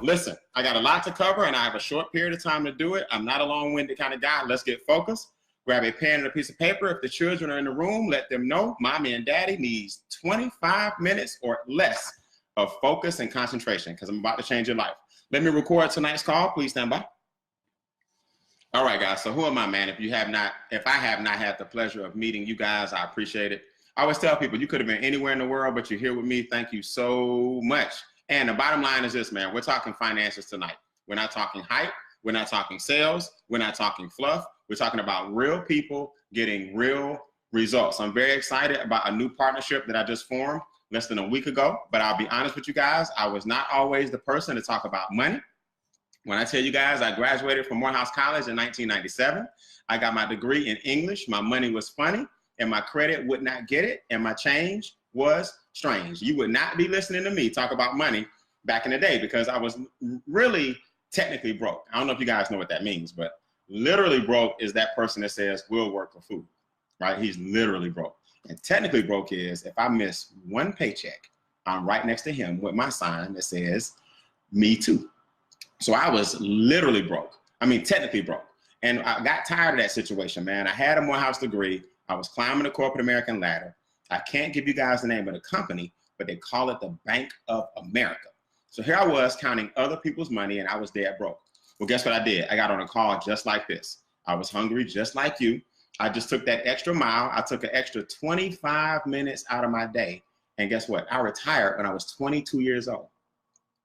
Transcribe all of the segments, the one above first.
Listen, I got a lot to cover and I have a short period of time to do it. I'm not a long-winded kind of guy. Let's get focused. Grab a pen and a piece of paper. If the children are in the room, let them know mommy and daddy needs 25 minutes or less of focus and concentration because I'm about to change your life. Let me record tonight's call. Please stand by. All right, guys. So who am I, man? If I have not had the pleasure of meeting you guys, I appreciate it. I always tell people you could have been anywhere in the world, but you're here with me. Thank you so much. And the bottom line is this, man. We're talking finances tonight. We're not talking hype. We're not talking sales. We're not talking fluff. We're talking about real people getting real results. I'm very excited about a new partnership that I just formed less than a week ago. But I'll be honest with you guys, I was not always the person to talk about money. When I tell you guys, I graduated from Morehouse College in 1997. I got my degree in English. My money was funny, and my credit would not get it, and my change was strange. You would not be listening to me talk about money back in the day because I was really technically broke. I don't know if you guys know what that means, but literally broke is that person that says, we'll work for food, right? He's literally broke. And technically broke is if I miss one paycheck, I'm right next to him with my sign that says, me too. So I was literally broke. I mean, technically broke. And I got tired of that situation, man. I had a Morehouse degree. I was climbing the corporate American ladder. I can't give you guys the name of the company, but they call it the Bank of America. So here I was counting other people's money and I was dead broke. Well, guess what I did? I got on a call just like this. I was hungry just like you. I just took that extra mile. I took an extra 25 minutes out of my day. And guess what? I retired when I was 22 years old.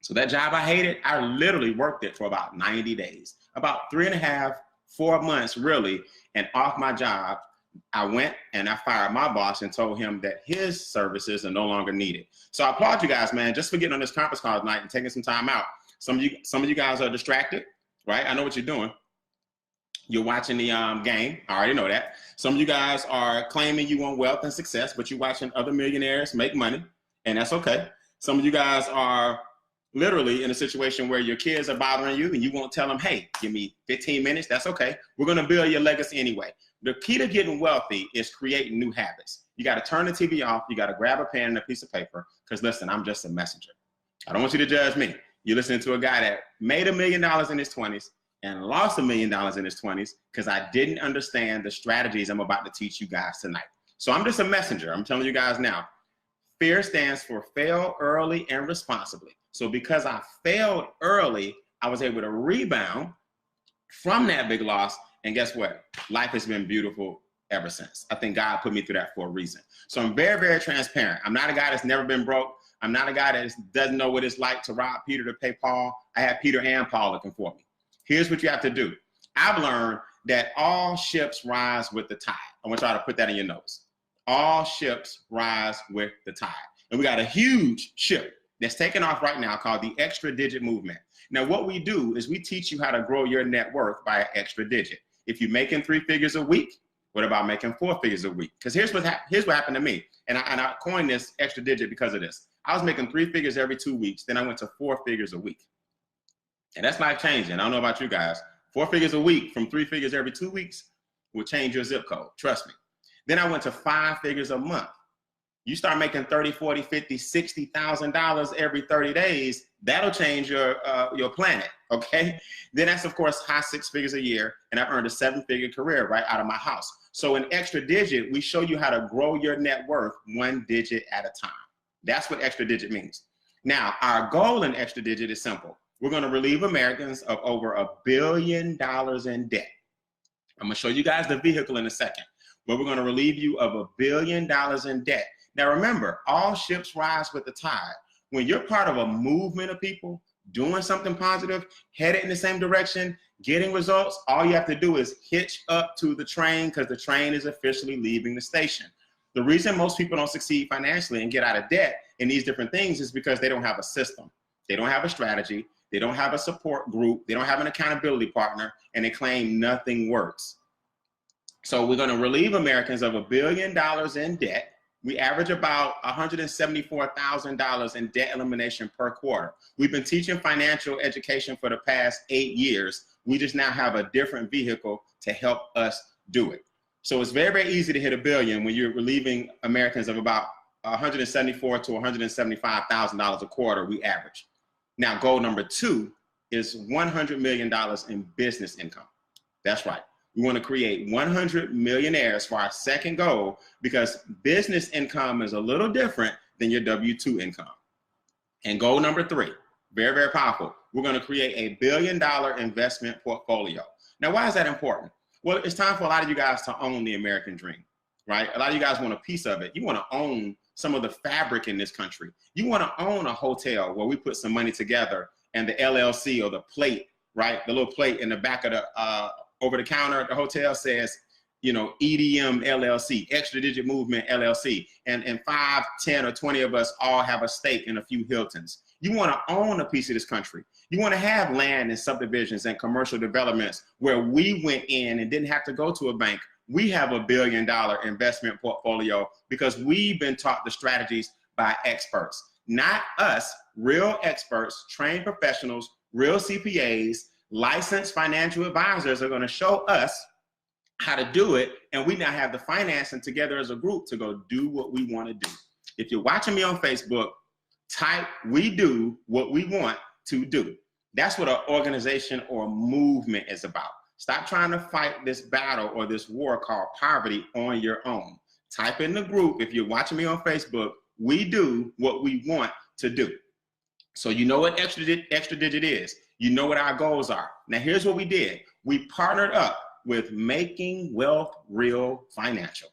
So that job I hated, I literally worked it for about 90 days, about 3.5, 4 months really. And off my job, I went and I fired my boss and told him that his services are no longer needed. So I applaud you guys, man, just for getting on this conference call tonight and taking some time out. Some of you guys are distracted, right? I know what you're doing. You're watching the game. I already know that. Some of you guys are claiming you want wealth and success, but you're watching other millionaires make money, and that's okay. Some of you guys are literally in a situation where your kids are bothering you and you won't tell them, hey, give me 15 minutes. That's okay. We're going to build your legacy anyway. The key to getting wealthy is creating new habits. You got to turn the TV off. You got to grab a pen and a piece of paper because, listen, I'm just a messenger. I don't want you to judge me. You're listening to a guy that made $1 million in his 20s and lost $1 million in his 20s because I didn't understand the strategies I'm about to teach you guys tonight. So I'm just a messenger. I'm telling you guys now. FAIR stands for fail early and responsibly. So because I failed early, I was able to rebound from that big loss. And guess what? Life has been beautiful ever since. I think God put me through that for a reason. So I'm very, very transparent. I'm not a guy that's never been broke. I'm not a guy that doesn't know what it's like to rob Peter to pay Paul. I have Peter and Paul looking for me. Here's what you have to do. I've learned that all ships rise with the tide. I want y'all to put that in your notes. All ships rise with the tide. And we got a huge ship that's taking off right now called the extra digit movement. Now, what we do is we teach you how to grow your net worth by an extra digit. If you're making 3 figures a week, what about making 4 figures a week? Because here's what happened to me. And I coined this extra digit because of this. I was making 3 figures every 2 weeks. Then I went to 4 figures a week. And that's life changing. I don't know about you guys. 4 figures a week from 3 figures every 2 weeks will change your zip code. Trust me. Then I went to 5 figures a month. You start making $30, $40, $50, $60,000 every 30 days, that'll change your planet, okay? Then that's, of course, high 6 figures a year, and I've earned a 7-figure career right out of my house. So in extra digit, we show you how to grow your net worth 1 digit at a time. That's what extra digit means. Now, our goal in extra digit is simple. We're going to relieve Americans of over $1 billion in debt. I'm going to show you guys the vehicle in a second, but we're going to relieve you of $1 billion in debt. Now, remember, all ships rise with the tide. When you're part of a movement of people doing something positive, headed in the same direction, getting results, all you have to do is hitch up to the train because the train is officially leaving the station. The reason most people don't succeed financially and get out of debt in these different things is because they don't have a system. They don't have a strategy. They don't have a support group. They don't have an accountability partner, and they claim nothing works. So we're going to relieve Americans of $1 billion in debt. We average about $174,000 in debt elimination per quarter. We've been teaching financial education for the past 8 years. We just now have a different vehicle to help us do it. So it's very, very easy to hit $1 billion when you're relieving Americans of about $174,000 to $175,000 a quarter, we average. Now, goal number 2 is $100 million in business income. That's right. We want to create 100 millionaires for our second goal, because business income is a little different than your W-2 income. And goal number 3, very, very powerful. We're going to create a $1 billion investment portfolio. Now, why is that important? Well, it's time for a lot of you guys to own the American dream, right? A lot of you guys want a piece of it. You want to own some of the fabric in this country. You want to own a hotel where we put some money together and the LLC or the plate, right? The little plate in the back of the, over the counter at the hotel says, you know, EDM LLC, Extra Digit Movement LLC. And 5, 10, or 20 of us all have a stake in a few Hiltons. You want to own a piece of this country. You want to have land and subdivisions and commercial developments where we went in and didn't have to go to a bank. We have a $1 billion investment portfolio because we've been taught the strategies by experts, not us, real experts, trained professionals, real CPAs, licensed financial advisors are going to show us how to do it. And we now have the financing together as a group to go do what we want to do. If you're watching me on Facebook, type "we do what we want to do." That's what an organization or a movement is about. Stop trying to fight this battle or this war called poverty on your own. Type in the group, if you're watching me on Facebook, "we do what we want to do." So you know what Extra Digit is. You know what our goals are. Now here's what we did. We partnered up with Making Wealth Real Financial.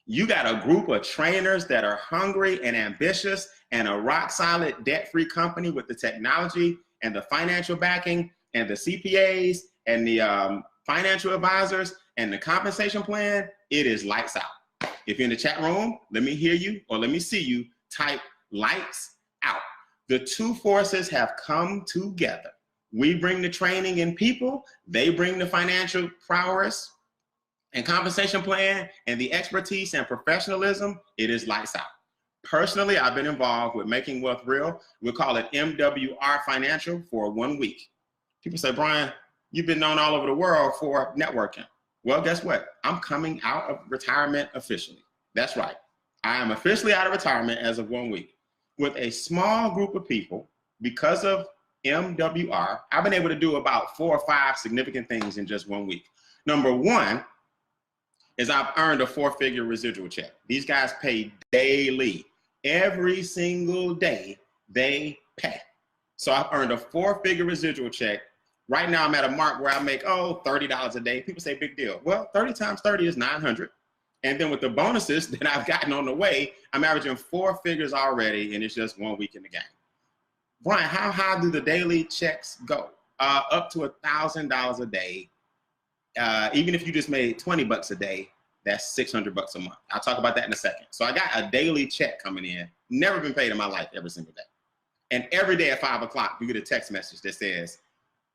You got a group of trainers that are hungry and ambitious, and a rock solid debt-free company with the technology and the financial backing and the CPAs and the financial advisors and the compensation plan. It is lights out. If you're in the chat room, let me hear you or let me see you type "lights out." The two forces have come together. We bring the training and people, they bring the financial prowess and compensation plan and the expertise and professionalism. It is lights out. Personally, I've been involved with Making Wealth Real. We'll call it MWR Financial for 1 week. People say, "Brian, you've been known all over the world for networking." Well, guess what? I'm coming out of retirement officially. That's right. I am officially out of retirement as of 1 week. With a small group of people, because of MWR, I've been able to do about 4 or 5 significant things in just 1 week. Number 1 is I've earned a 4-figure residual check. These guys pay daily. Every single day they pay. So I've earned a 4-figure residual check. Right now I'm at a mark where I make, $30 a day. People say big deal. Well, 30 times 30 is 900. And then with the bonuses that I've gotten on the way, I'm averaging 4 figures already, and it's just 1 week in the game. Brian, how high do the daily checks go? Up to $1,000 a day. Even if you just made 20 bucks a day, that's 600 bucks a month. I'll talk about that in a second. So I got a daily check coming in, never been paid in my life every single day. And every day at 5 o'clock, you get a text message that says,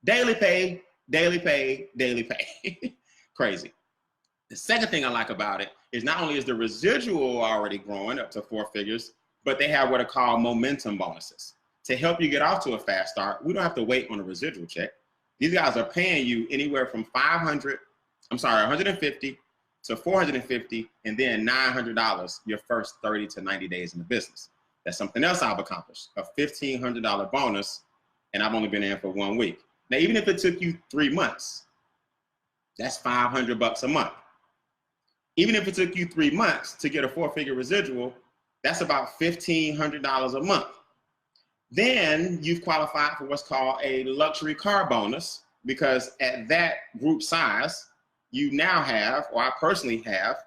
"Daily pay, daily pay, daily pay." Crazy. The second thing I like about it is not only is the residual already growing up to 4 figures, but they have what are called momentum bonuses. To help you get off to a fast start, we don't have to wait on a residual check. These guys are paying you anywhere from $150 to $450, and then $900 your first 30 to 90 days in the business. That's something else I've accomplished, a $1,500 bonus, and I've only been in for 1 week. Now, even if it took you 3 months, that's 500 bucks a month. Even if it took you 3 months to get a 4-figure residual, that's about $1,500 a month. Then you've qualified for what's called a luxury car bonus, because at that group size, you now have, or I personally have,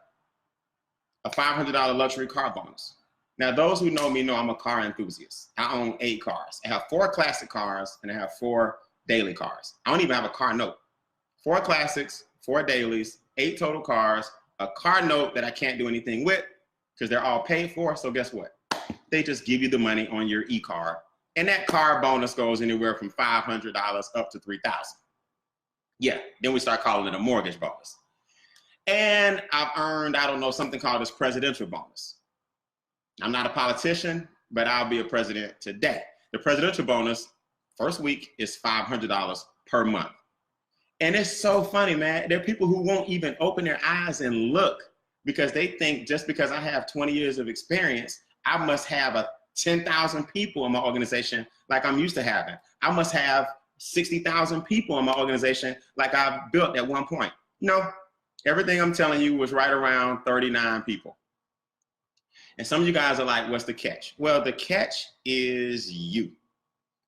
a $500 luxury car bonus. Now, those who know me know I'm a car enthusiast. I own 8 cars. I have 4 classic cars, and I have 4 daily cars. I don't even have a car note. 4 classics, 4 dailies, 8 total cars, a car note that I can't do anything with because they're all paid for. So guess what? They just give you the money on your e-card. And that car bonus goes anywhere from $500 up to $3,000. Yeah, then we start calling it a mortgage bonus. And I've earned, I don't know, something called this presidential bonus. I'm not a politician, but I'll be a president today. The presidential bonus, first week, is $500 per month. And it's so funny, man. There are people who won't even open their eyes and look because they think just because I have 20 years of experience, I must have 10,000 people in my organization like I'm used to having. I must have 60,000 people in my organization like I've built at one point. No, everything I'm telling you was right around 39 people. And some of you guys are like, what's the catch? Well, the catch is you.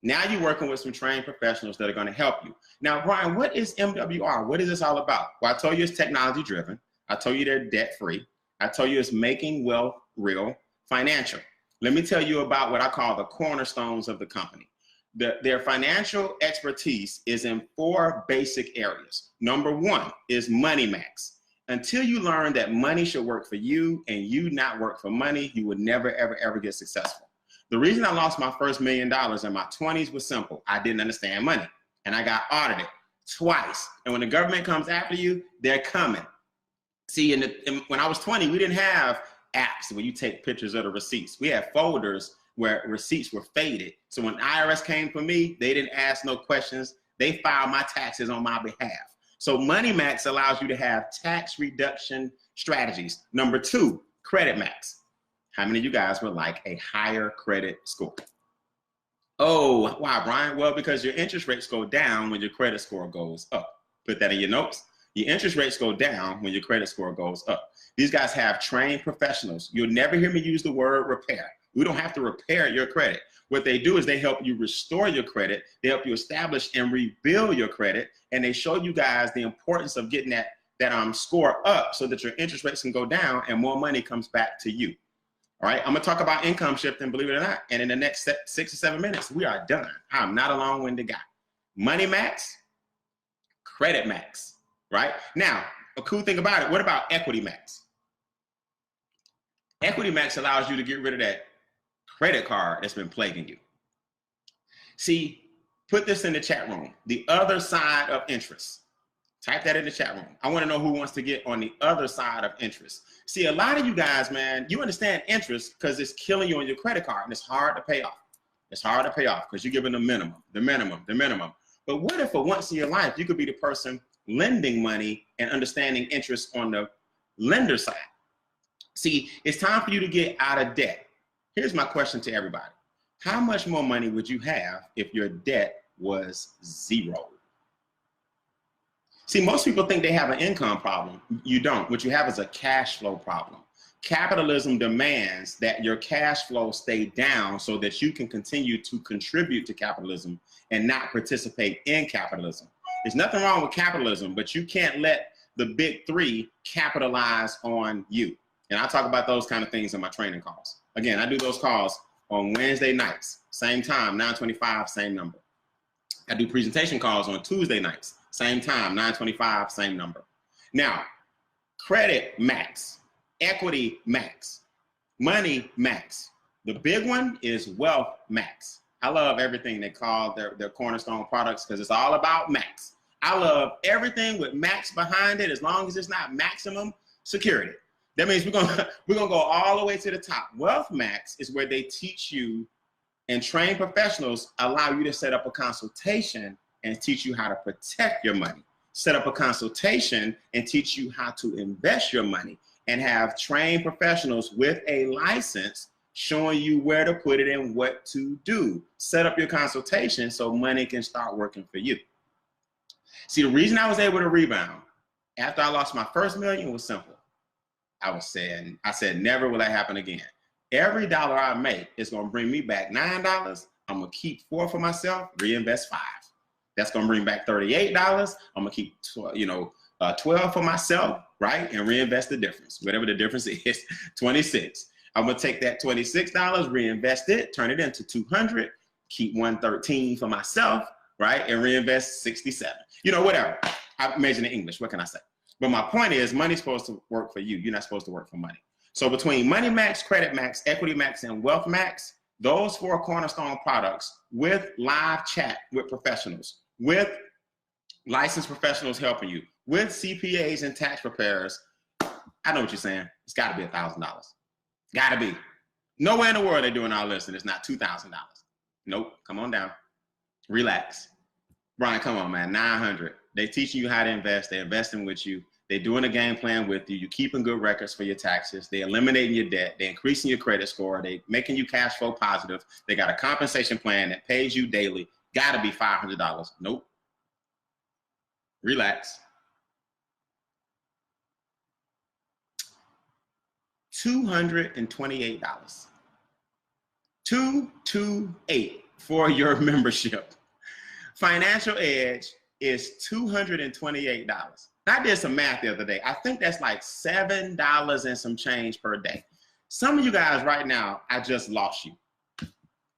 Now you're working with some trained professionals that are going to help you. Now, Brian, what is MWR? What is this all about? Well, I told you it's technology driven. I told you they're debt free. I told you it's making wealth real financial. Let me tell you about what I call the cornerstones of the company. Their financial expertise is in 4 basic areas. Number 1 is money max. Until you learn that money should work for you and you not work for money, you would never, ever, ever get successful. The reason I lost my first $1 million in my 20s was simple. I didn't understand money, and I got audited twice. And when the government comes after you, they're coming. See, when I was 20, we didn't have apps where you take pictures of the receipts. We had folders where receipts were faded. So when IRS came for me, they didn't ask no questions. They filed my taxes on my behalf. So Money Max allows you to have tax reduction strategies. Number 2, Credit Max. How many of you guys would like a higher credit score? Oh, why, Brian? Well, because your interest rates go down when your credit score goes up. Put that in your notes. Your interest rates go down when your credit score goes up. These guys have trained professionals. You'll never hear me use the word repair. We don't have to repair your credit. What they do is they help you restore your credit. They help you establish and rebuild your credit. And they show you guys the importance of getting that score up so that your interest rates can go down and more money comes back to you. All right, I'm gonna talk about income shifting, believe it or not. And in the next 6 or 7 minutes, we are done. I'm not a long-winded guy. Money Max, Credit Max, right? Now, a cool thing about it, what about Equity Max? Equity Max allows you to get rid of that credit card that's been plaguing you. See, put this in the chat room, the other side of interest. Type that in the chat room. I want to know who wants to get on the other side of interest. See, a lot of you guys, man, you understand interest because it's killing you on your credit card and it's hard to pay off. It's hard to pay off because you're giving the minimum. But what if for once in your life, you could be the person lending money and understanding interest on the lender side? See, it's time for you to get out of debt. Here's my question to everybody. How much more money would you have if your debt was 0? See, most people think they have an income problem. You don't. What you have is a cash flow problem. Capitalism demands that your cash flow stay down so that you can continue to contribute to capitalism and not participate in capitalism. There's nothing wrong with capitalism, but you can't let the big 3 capitalize on you. And I talk about those kind of things in my training calls. Again, I do those calls on Wednesday nights, same time, 9:25, same number. I do presentation calls on Tuesday nights, same time, 9:25, same number. Now, Credit Max, Equity Max, Money Max. The big one is Wealth Max. I love everything they call their cornerstone products because it's all about max. I love everything with max behind it as long as it's not maximum security. That means we're gonna go all the way to the top. Wealth Max is where they teach you and trained professionals allow you to set up a consultation and teach you how to protect your money. Set up a consultation and teach you how to invest your money and have trained professionals with a license showing you where to put it and what to do. Set up your consultation so money can start working for you. See, the reason I was able to rebound after I lost my first million was simple. I said, never will that happen again. Every dollar I make is going to bring me back $9. I'm going to keep 4 for myself, reinvest 5. That's going to bring back $38. I'm going to keep 12 for myself, right? And reinvest the difference. Whatever the difference is, 26. I'm going to take that $26, reinvest it, turn it into 200, keep 113 for myself, right? And reinvest 67. Whatever. I'm measuring in English. What can I say? But my point is, money's supposed to work for you. You're not supposed to work for money. So between Money Max, Credit Max, Equity Max, and Wealth Max, those 4 cornerstone products with live chat with professionals, with licensed professionals helping you, with CPAs and tax preparers, I know what you're saying. It's got to be $1,000. Got to be. Nowhere in the world they're doing all this and it's not $2,000. Nope. Come on down. Relax. Brian, come on, man. 900. They're teaching you how to invest. They're investing with you. They're doing a game plan with you. You're keeping good records for your taxes. They're eliminating your debt. They're increasing your credit score. They're making you cash flow positive. They got a compensation plan that pays you daily. Gotta be $500. Nope. Relax. $228. 228 for your membership. Financial Edge is $228. I did some math the other day. I think that's like $7 and some change per day. Some of you guys right now, I just lost you.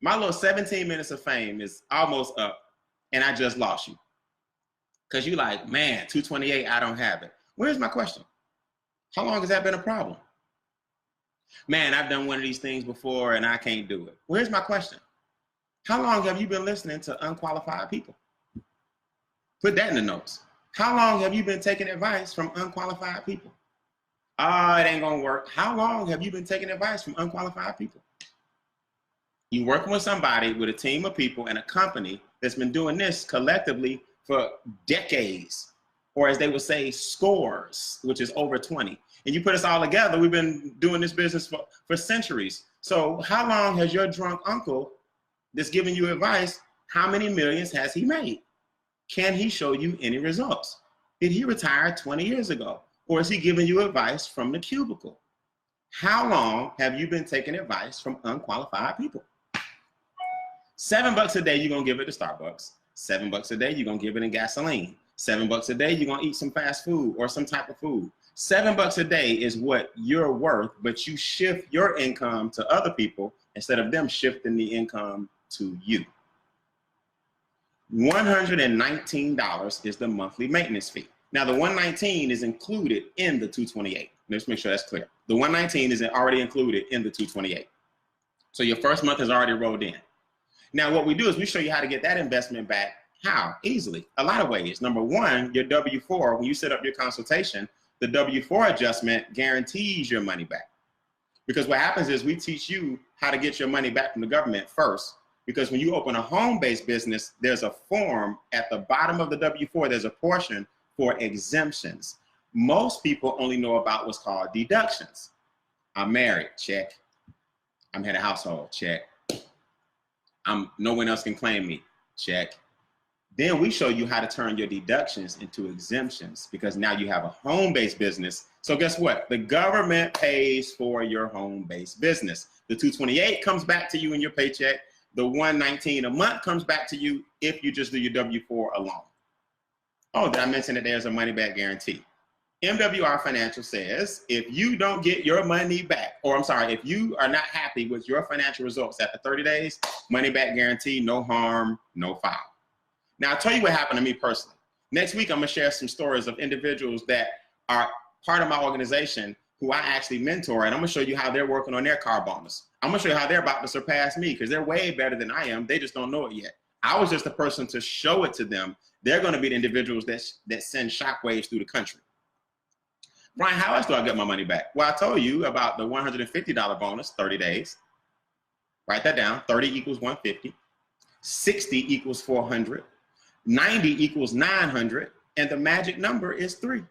My little 17 minutes of fame is almost up, and I just lost you. Because you like, man, 228, I don't have it. Where's my question? How long has that been a problem? Man, I've done one of these things before and I can't do it. Where's my question? How long have you been listening to unqualified people? Put that in the notes. How long have you been taking advice from unqualified people? Oh, it ain't gonna work. How long have you been taking advice from unqualified people? You're working with somebody, with a team of people and a company that's been doing this collectively for decades, or as they would say, scores, which is over 20. And you put us all together, we've been doing this business for centuries. So how long has your drunk uncle that's giving you advice, how many millions has he made? Can he show you any results? Did he retire 20 years ago? Or is he giving you advice from the cubicle? How long have you been taking advice from unqualified people? $7 a day, you're gonna give it to Starbucks. $7 a day, you're gonna give it in gasoline. $7 a day, you're gonna eat some fast food or some type of food. $7 a day is what you're worth, but you shift your income to other people instead of them shifting the income to you. $119 is the monthly maintenance fee. Now the $119 is included in the $228. Let's make sure that's clear. The $119 is already included in the $228. So your first month is already rolled in. Now what we do is we show you how to get that investment back. How? Easily. A lot of ways. Number one, your W-4, when you set up your consultation, the W-4 adjustment guarantees your money back. Because what happens is we teach you how to get your money back from the government first. Because when you open a home-based business, there's a form at the bottom of the W-4, there's a portion for exemptions. Most people only know about what's called deductions. I'm married, check. I'm head of household, check. No one else can claim me, check. Then we show you how to turn your deductions into exemptions because now you have a home-based business. So guess what? The government pays for your home-based business. The $228 comes back to you in your paycheck. The $119 a month comes back to you if you just do your W-4 alone. Oh, did I mention that there's a money-back guarantee? MWR Financial says if you don't get your money back, or I'm sorry, if you are not happy with your financial results after 30 days, money-back guarantee, no harm, no foul. Now, I'll tell you what happened to me personally. Next week, I'm going to share some stories of individuals that are part of my organization who I actually mentor, and I'm going to show you how they're working on their car bonus. I'm going to show you how they're about to surpass me because they're way better than I am. They just don't know it yet. I was just the person to show it to them. They're going to be the individuals that send shockwaves through the country. Brian, how else do I get my money back? Well, I told you about the $150 bonus, 30 days. Write that down. 30 equals 150. 60 equals 400. 90 equals 900, and the magic number is 3.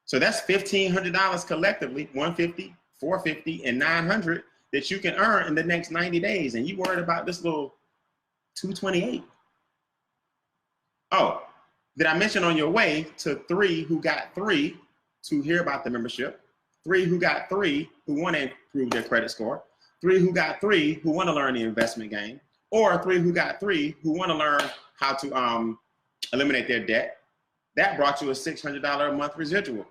So that's $1,500 collectively, 150, 450, and 900 that you can earn in the next 90 days. And you worried about this little 228. Oh, did I mention on your way to 3 who got 3 to hear about the membership, 3 who got 3 who want to improve their credit score, 3 who got 3 who want to learn the investment game, or 3 who got 3 who want to learn how to eliminate their debt? That brought you a $600 a month residual.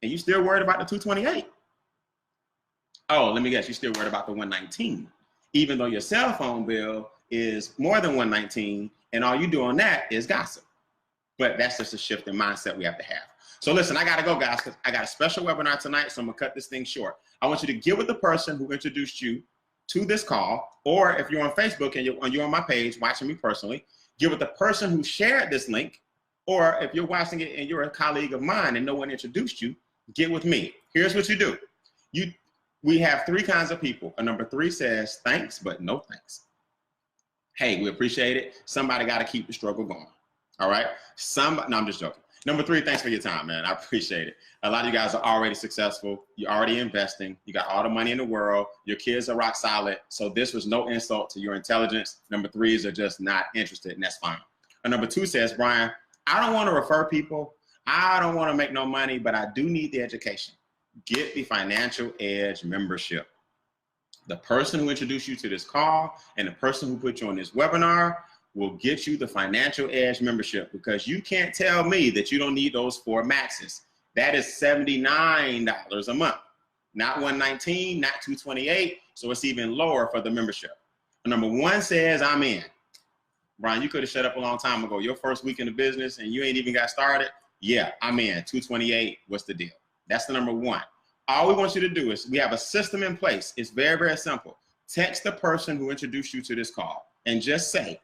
And you still worried about the 228? Oh, let me guess, you still worried about the 119, even though your cell phone bill is more than 119, and all you do on that is gossip. But that's just a shift in mindset we have to have. So listen, I gotta go, guys, because I got a special webinar tonight, so I'm gonna cut this thing short. I want you to get with the person who introduced you to this call, or if you're on Facebook and you're on my page watching me personally, get with the person who shared this link, or if you're watching it and you're a colleague of mine and no one introduced you, get with me. Here's what you do. We have 3 kinds of people. A number 3 says thanks, but no thanks. Hey, we appreciate it. Somebody got to keep the struggle going. All right. No, I'm just joking. Number 3, thanks for your time, man. I appreciate it. A lot of you guys are already successful. You're already investing. You got all the money in the world. Your kids are rock solid. So this was no insult to your intelligence. Number 3s are just not interested, and that's fine. And number 2 says, Brian, I don't want to refer people. I don't want to make no money, but I do need the education. Get the Financial Edge membership. The person who introduced you to this call and the person who put you on this webinar will get you the Financial Edge membership, because you can't tell me that you don't need those 4 maxes. That is $79 a month, not $119, not $228. So it's even lower for the membership. Number 1 says, I'm in. Brian, you could have shut up a long time ago. Your first week in the business and you ain't even got started. Yeah, I'm in. $228. What's the deal? That's the number 1. All we want you to do is, we have a system in place. It's very, very simple. Text the person who introduced you to this call and just say,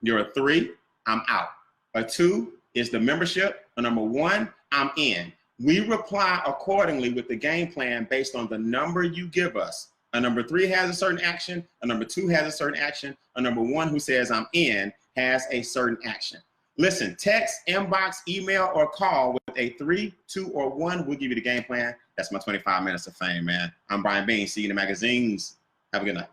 you're a 3, I'm out. A 2 is the membership. A number 1, I'm in. We reply accordingly with the game plan based on the number you give us. A number 3 has a certain action. A number 2 has a certain action. A number 1 who says I'm in has a certain action. Listen, text, inbox, email, or call with a 3, 2, or 1. We'll give you the game plan. That's my 25 minutes of fame, man. I'm Brian Bean. See you in the magazines. Have a good night.